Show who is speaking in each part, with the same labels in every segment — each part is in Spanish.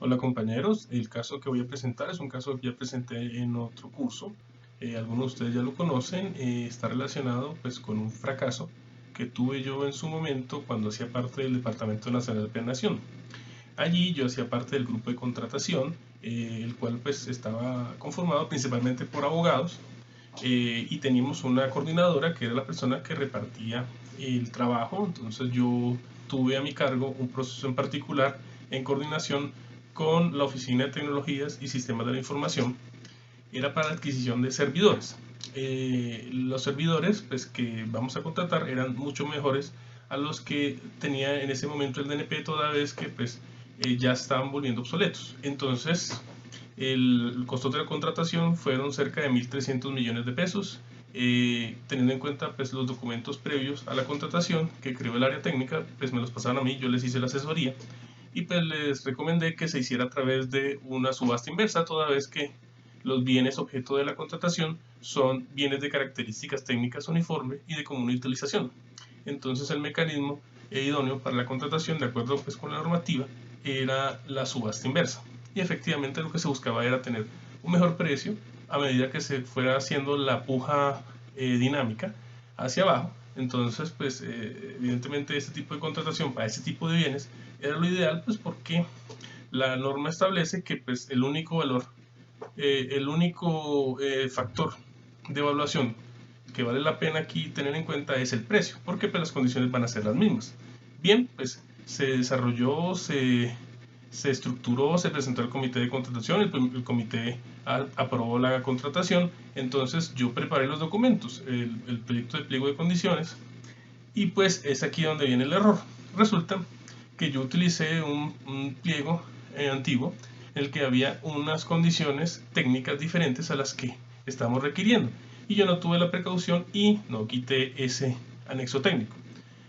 Speaker 1: Hola compañeros, el caso que voy a presentar es un caso que ya presenté en otro curso. Algunos de ustedes ya lo conocen, está relacionado pues con un fracaso que tuve yo en su momento cuando hacía parte del Departamento Nacional de Planeación. Allí yo hacía parte del grupo de contratación, el cual pues estaba conformado principalmente por abogados, y teníamos una coordinadora que era la persona que repartía el trabajo. Entonces yo tuve a mi cargo un proceso en particular en coordinación con la Oficina de Tecnologías y Sistemas de la Información. Era para la adquisición de servidores. Los servidores pues, que vamos a contratar eran mucho mejores a los que tenía en ese momento el DNP, toda vez que pues, ya estaban volviendo obsoletos. Entonces el costo de la contratación fueron cerca de 1.300 millones de pesos, teniendo en cuenta pues, los documentos previos a la contratación que creó el área técnica, pues me los pasaron a mí, yo les hice la asesoría y pues les recomendé que se hiciera a través de una subasta inversa, toda vez que los bienes objeto de la contratación son bienes de características técnicas uniforme y de común utilización. Entonces el mecanismo idóneo para la contratación, de acuerdo pues, con la normativa, era la subasta inversa. Y efectivamente lo que se buscaba era tener un mejor precio a medida que se fuera haciendo la puja dinámica hacia abajo. Entonces, pues evidentemente este tipo de contratación para ese tipo de bienes era lo ideal, pues porque la norma establece que pues el único valor, el único factor de evaluación que vale la pena aquí tener en cuenta es el precio, porque pues las condiciones van a ser las mismas. Bien, pues se desarrolló, se estructuró, se presentó al comité de contratación, el comité aprobó la contratación. Entonces yo preparé los documentos, el proyecto de pliego de condiciones, y pues es aquí donde viene el error. Resulta que yo utilicé un pliego antiguo en el que había unas condiciones técnicas diferentes a las que estamos requiriendo, y yo no tuve la precaución y no quité ese anexo técnico.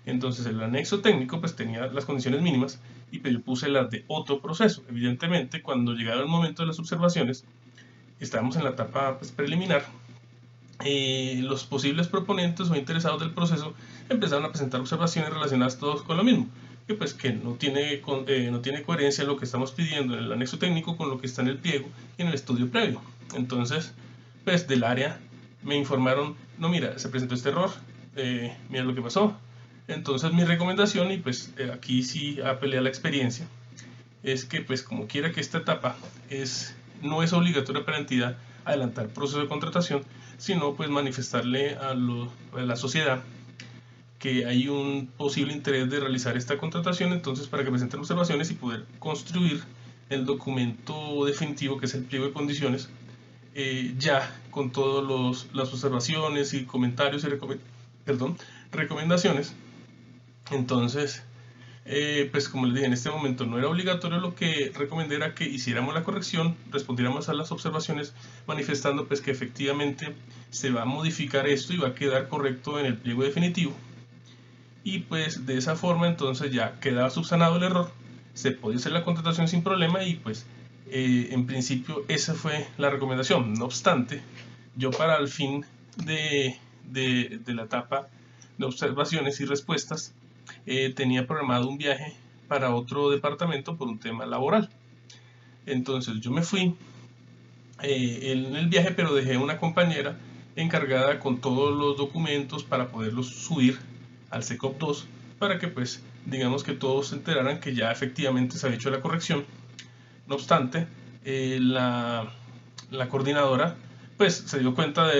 Speaker 1: Entonces el anexo técnico pues tenía las condiciones mínimas y pues yo puse las de otro proceso. Evidentemente cuando llegaba el momento de las observaciones, estábamos en la etapa pues, preliminar, los posibles proponentes o interesados del proceso empezaron a presentar observaciones relacionadas todos con lo mismo, que pues que no tiene coherencia lo que estamos pidiendo en el anexo técnico con lo que está en el pliego y en el estudio previo. Entonces, pues del área me informaron, no, mira, se presentó este error, mira lo que pasó. Entonces mi recomendación, y pues aquí sí apelé a la experiencia, es que pues como quiera que esta etapa no es obligatoria para la entidad adelantar proceso de contratación, sino pues manifestarle a la sociedad que hay un posible interés de realizar esta contratación, entonces para que presenten observaciones y poder construir el documento definitivo que es el pliego de condiciones, ya con todas las observaciones y comentarios y recomendaciones. Entonces pues como les dije, en este momento no era obligatorio. Lo que recomendé era que hiciéramos la corrección, respondiéramos a las observaciones manifestando pues que efectivamente se va a modificar esto y va a quedar correcto en el pliego definitivo, y pues de esa forma entonces ya quedaba subsanado el error, se podía hacer la contratación sin problema y pues en principio esa fue la recomendación. No obstante, yo para el fin de la etapa de observaciones y respuestas tenía programado un viaje para otro departamento por un tema laboral. Entonces yo me fui en el viaje, pero dejé una compañera encargada con todos los documentos para poderlos subir al SECOP 2, para que pues digamos que todos se enteraran que ya efectivamente se había hecho la corrección. No obstante, la coordinadora pues se dio cuenta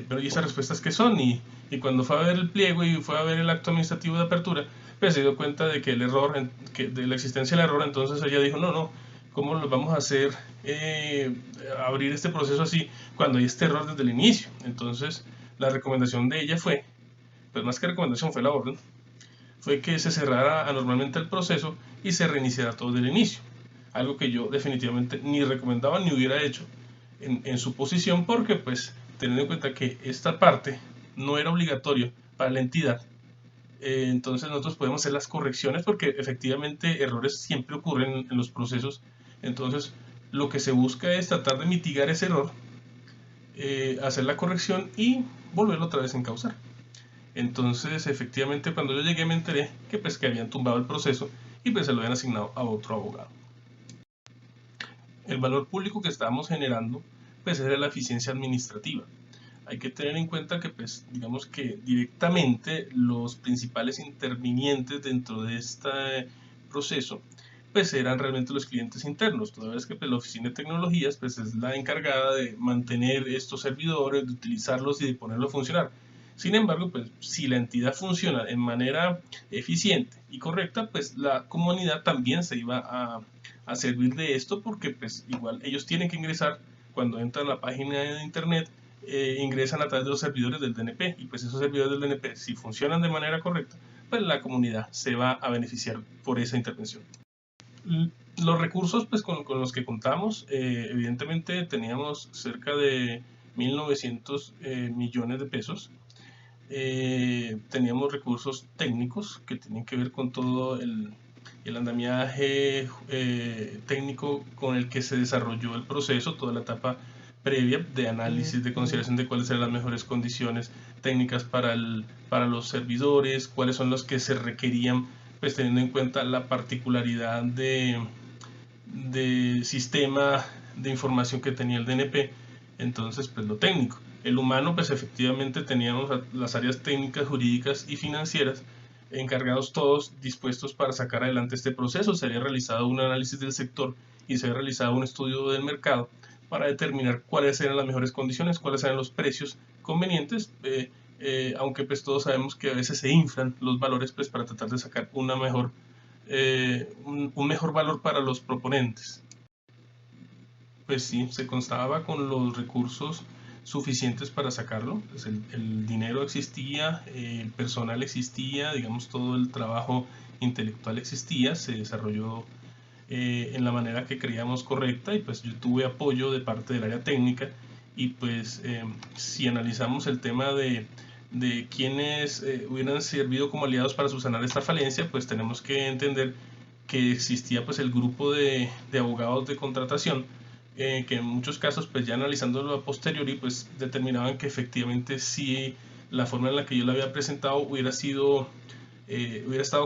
Speaker 1: pero ¿y esas respuestas qué son? Y cuando fue a ver el pliego y fue a ver el acto administrativo de apertura, pues se dio cuenta de que el error, de la existencia del error. Entonces ella dijo, no, no, ¿cómo lo vamos a hacer abrir este proceso así cuando hay este error desde el inicio? Entonces la recomendación de ella fue, pues más que recomendación fue la orden, fue que se cerrara anormalmente el proceso y se reiniciara todo desde el inicio. Algo que yo definitivamente ni recomendaba ni hubiera hecho en su posición, porque pues teniendo en cuenta que esta parte no era obligatorio para la entidad, entonces nosotros podemos hacer las correcciones porque efectivamente errores siempre ocurren en los procesos. Entonces lo que se busca es tratar de mitigar ese error, hacer la corrección y volverlo otra vez a encauzar. Entonces efectivamente cuando yo llegué me enteré que pues que habían tumbado el proceso y pues se lo habían asignado a otro abogado. El valor público que estábamos generando pues era la eficiencia administrativa. Hay que tener en cuenta que pues digamos que directamente los principales intervinientes dentro de este proceso pues eran realmente los clientes internos, toda vez que pues, la oficina de tecnologías pues es la encargada de mantener estos servidores, de utilizarlos y de ponerlos a funcionar. Sin embargo, pues si la entidad funciona de manera eficiente y correcta, pues la comunidad también se iba a servir de esto, porque pues igual ellos tienen que ingresar cuando entran a la página de internet, ingresan a través de los servidores del DNP, y pues esos servidores del DNP, si funcionan de manera correcta, pues la comunidad se va a beneficiar por esa intervención. Los recursos pues con los que contamos, evidentemente teníamos cerca de 1.900 millones de pesos. Teníamos recursos técnicos que tienen que ver con todo el andamiaje técnico con el que se desarrolló el proceso, toda la etapa previa de análisis, de consideración de cuáles eran las mejores condiciones técnicas para los servidores, cuáles son los que se requerían, pues teniendo en cuenta la particularidad de sistema de información que tenía el DNP. Entonces, pues lo técnico. El humano, pues efectivamente teníamos las áreas técnicas, jurídicas y financieras encargados, todos dispuestos para sacar adelante este proceso. Se había realizado un análisis del sector y se había realizado un estudio del mercado para determinar cuáles eran las mejores condiciones, cuáles eran los precios convenientes, aunque pues todos sabemos que a veces se inflan los valores pues para tratar de sacar una mejor, un mejor valor para los proponentes. Pues sí, se constaba con los recursos suficientes para sacarlo, pues el dinero existía, el personal existía, digamos todo el trabajo intelectual existía, se desarrolló en la manera que creíamos correcta, y pues yo tuve apoyo de parte del área técnica. Y pues si analizamos el tema de quienes hubieran servido como aliados para subsanar esta falencia, pues tenemos que entender que existía pues el grupo de abogados de contratación, que en muchos casos pues ya analizándolo a posteriori pues determinaban que efectivamente sí, la forma en la que yo la había presentado hubiera estado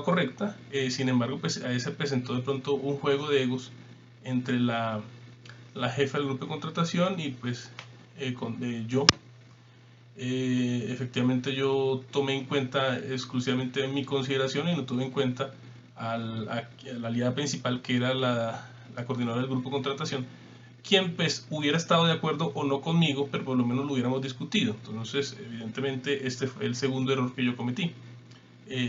Speaker 1: correcta. Sin embargo, pues ahí se presentó de pronto un juego de egos entre la jefa del grupo de contratación y pues yo. Efectivamente yo tomé en cuenta exclusivamente mi consideración y no tuve en cuenta a la aliada principal, que era la coordinadora del grupo de contratación, quien pues hubiera estado de acuerdo o no conmigo, pero por lo menos lo hubiéramos discutido. Entonces, evidentemente, este fue el segundo error que yo cometí.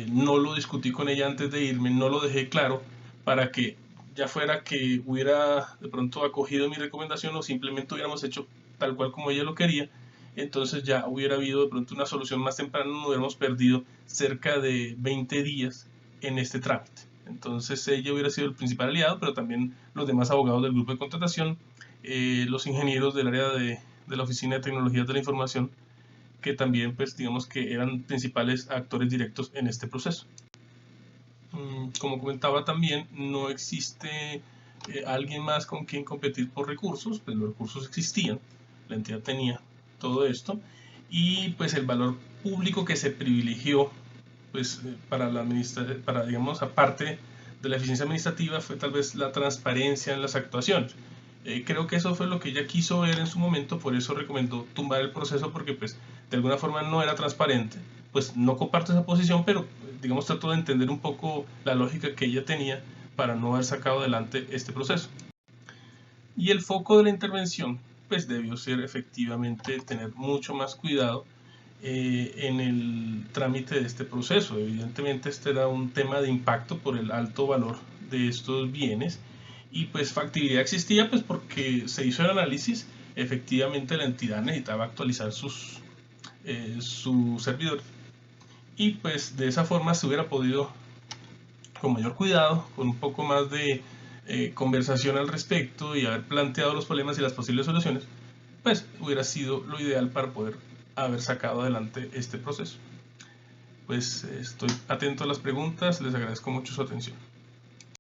Speaker 1: No lo discutí con ella antes de irme, no lo dejé claro, para que ya fuera que hubiera de pronto acogido mi recomendación o simplemente hubiéramos hecho tal cual como ella lo quería. Entonces ya hubiera habido de pronto una solución más temprana, no hubiéramos perdido cerca de 20 días en este trámite. Entonces ella hubiera sido el principal aliado, pero también los demás abogados del grupo de contratación, los ingenieros del área de la Oficina de Tecnologías de la Información, que también pues digamos que eran principales actores directos en este proceso. Como comentaba también, no existe alguien más con quien competir por recursos, pues los recursos existían, la entidad tenía todo esto, y pues el valor público que se privilegió pues para digamos, aparte de la eficiencia administrativa, fue tal vez la transparencia en las actuaciones. Creo que eso fue lo que ella quiso ver en su momento, por eso recomendó tumbar el proceso, porque pues de alguna forma no era transparente. Pues no comparto esa posición, pero digamos trato de entender un poco la lógica que ella tenía para no haber sacado adelante este proceso. Y el foco de la intervención pues debió ser efectivamente tener mucho más cuidado en el trámite de este proceso. Evidentemente este era un tema de impacto por el alto valor de estos bienes, y pues factibilidad existía pues porque se hizo el análisis. Efectivamente la entidad necesitaba actualizar su servidor, y pues de esa forma se hubiera podido, con mayor cuidado, con un poco más de conversación al respecto y haber planteado los problemas y las posibles soluciones, pues hubiera sido lo ideal para poder haber sacado adelante este proceso. Pues estoy atento a las preguntas, les agradezco mucho su atención.